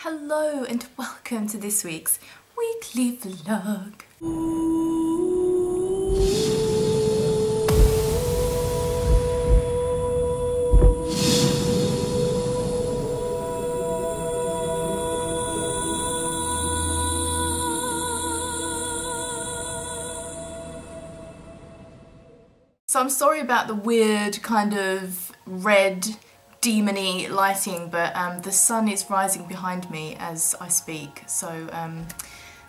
Hello and welcome to this week's weekly vlog. So I'm sorry about the weird kind of red demony lighting, but the sun is rising behind me as I speak, so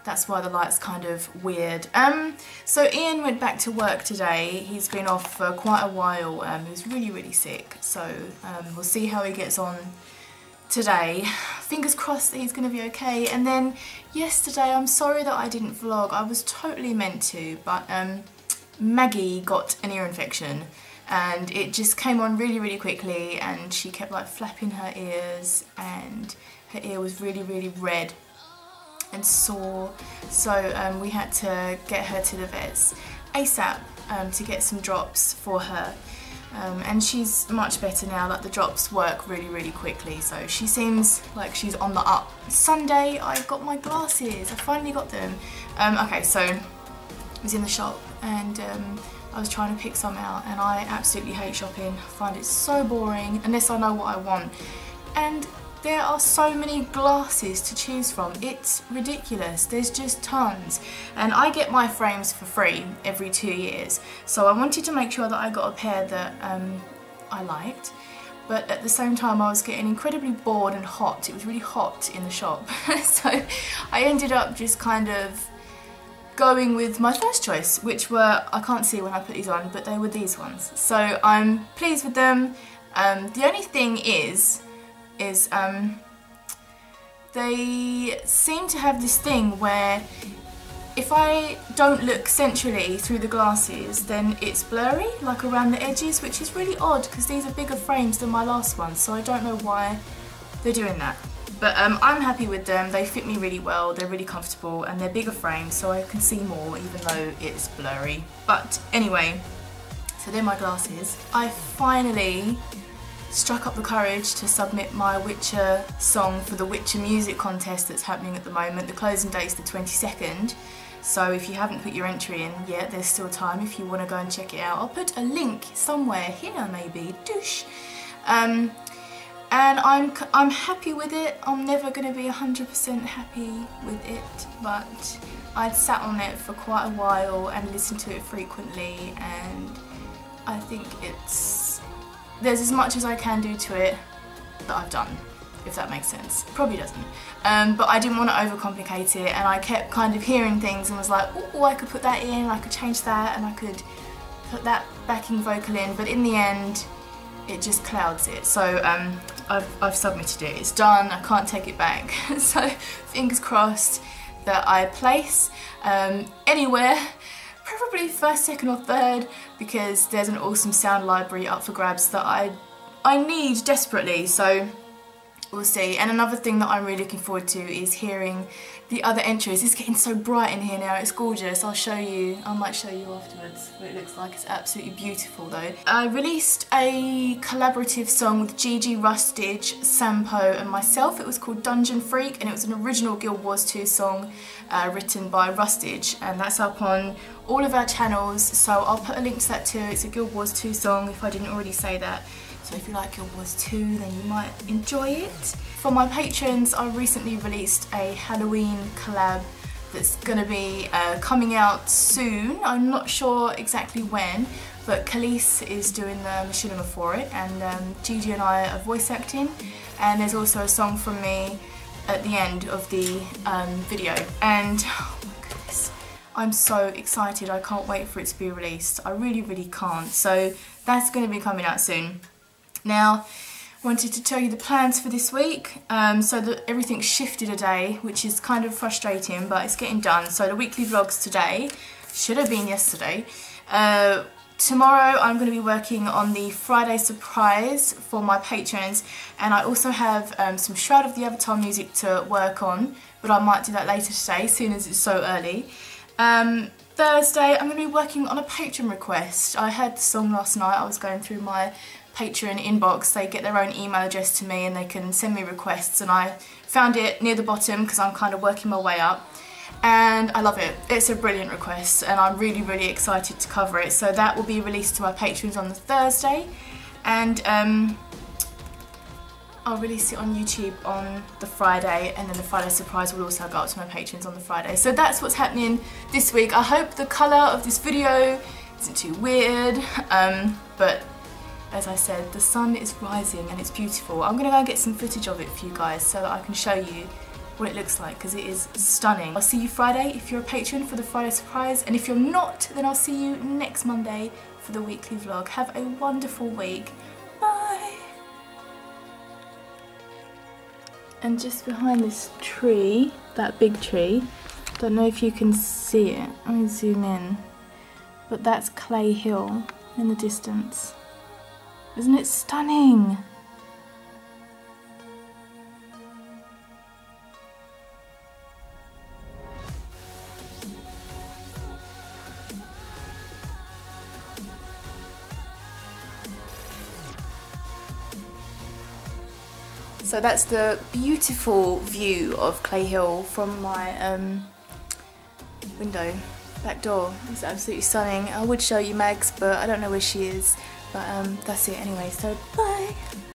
that's why the light's kind of weird. So Ian went back to work today. He's been off for quite a while. He was really sick, so we'll see how he gets on today. Fingers crossed that he's going to be okay. And then yesterday, I'm sorry that I didn't vlog. I was totally meant to, but Maggie got an ear infection and it just came on really quickly, and she kept like flapping her ears and her ear was really red and sore, so we had to get her to the vets ASAP to get some drops for her, and she's much better now. Like, the drops work really quickly, so she seems like she's on the up. Sunday I got my glasses, I finally got them. Okay, so I was in the shop and I was trying to pick some out, and I absolutely hate shopping. I find it so boring unless I know what I want, and there are so many glasses to choose from. It's ridiculous. There's just tons, and I get my frames for free every 2 years, so I wanted to make sure that I got a pair that I liked, but at the same time I was getting incredibly bored and hot. It was really hot in the shop so I ended up just kind of going with my first choice, which were, I can't see when I put these on, but they were these ones. So I'm pleased with them. The only thing is they seem to have this thing where if I don't look centrally through the glasses, then it's blurry, like around the edges, which is really odd because these are bigger frames than my last ones, so I don't know why they're doing that. But I'm happy with them. They fit me really well, they're really comfortable, and they're bigger frames so I can see more even though it's blurry. But anyway, so they're my glasses. I finally struck up the courage to submit my Witcher song for the Witcher music contest that's happening at the moment. The closing date's the 22nd, so if you haven't put your entry in yet, there's still time if you want to go and check it out. I'll put a link somewhere here maybe, douche. And I'm happy with it. I'm never going to be 100% happy with it, but I'd sat on it for quite a while and listened to it frequently, and I think there's as much as I can do to it that I've done, if that makes sense. Probably doesn't. But I didn't want to overcomplicate it, and I kept kind of hearing things and was like, oh, I could put that in, I could change that, and I could put that backing vocal in, but in the end it just clouds it. So I've submitted it, it's done, I can't take it back. So fingers crossed that I place anywhere, preferably first, second or third, because there's an awesome sound library up for grabs that I need desperately, so we'll see. And another thing that I'm really looking forward to is hearing the other entries. It's getting so bright in here now, it's gorgeous. I'll show you, I might show you afterwards what it looks like. It's absolutely beautiful though. I released a collaborative song with Gigi, Rustage, Sampo and myself. It was called Dungeon Freak, and it was an original Guild Wars 2 song written by Rustage, and that's up on all of our channels, so I'll put a link to that too. It's a Guild Wars 2 song if I didn't already say that. So if you like Guild Wars 2, then you might enjoy it. For my patrons, I recently released a Halloween collab that's going to be coming out soon. I'm not sure exactly when, but Khalees is doing the machinima for it, and Gigi and I are voice acting, and there's also a song from me at the end of the video. And oh my goodness, I'm so excited. I can't wait for it to be released. I really can't. So that's going to be coming out soon. Now, I wanted to tell you the plans for this week, so that everything's shifted a day, which is kind of frustrating, but it's getting done. So the weekly vlogs today should have been yesterday. Tomorrow I'm going to be working on the Friday surprise for my patrons, and I also have some Shroud of the Avatar music to work on, but I might do that later today, seeing as it's so early. Thursday I'm going to be working on a Patron request. I heard the song last night. I was going through my Patron inbox. They get their own email address to me and they can send me requests, and I Found it near the bottom because I'm kind of working my way up, and I love it. It's a brilliant request and I'm really, really excited to cover it. So that will be released to my patrons on the Thursday, and I'll release it on YouTube on the Friday, and then the Friday surprise will also go up to my patrons on the Friday. So that's what's happening this week. I hope the colour of this video isn't too weird, but as I said, the sun is rising and it's beautiful. I'm gonna go and get some footage of it for you guys so that I can show you what it looks like, because it is stunning. I'll see you Friday if you're a patron for the Friday surprise, and if you're not, then I'll see you next Monday for the weekly vlog. Have a wonderful week. Bye. And just behind this tree, that big tree, don't know if you can see it, let me zoom in, but that's Clay Hill in the distance. Isn't it stunning? So that's the beautiful view of Clay Hill from my window, back door. It's absolutely stunning. I would show you Mags, but I don't know where she is. But that's it anyway, so bye!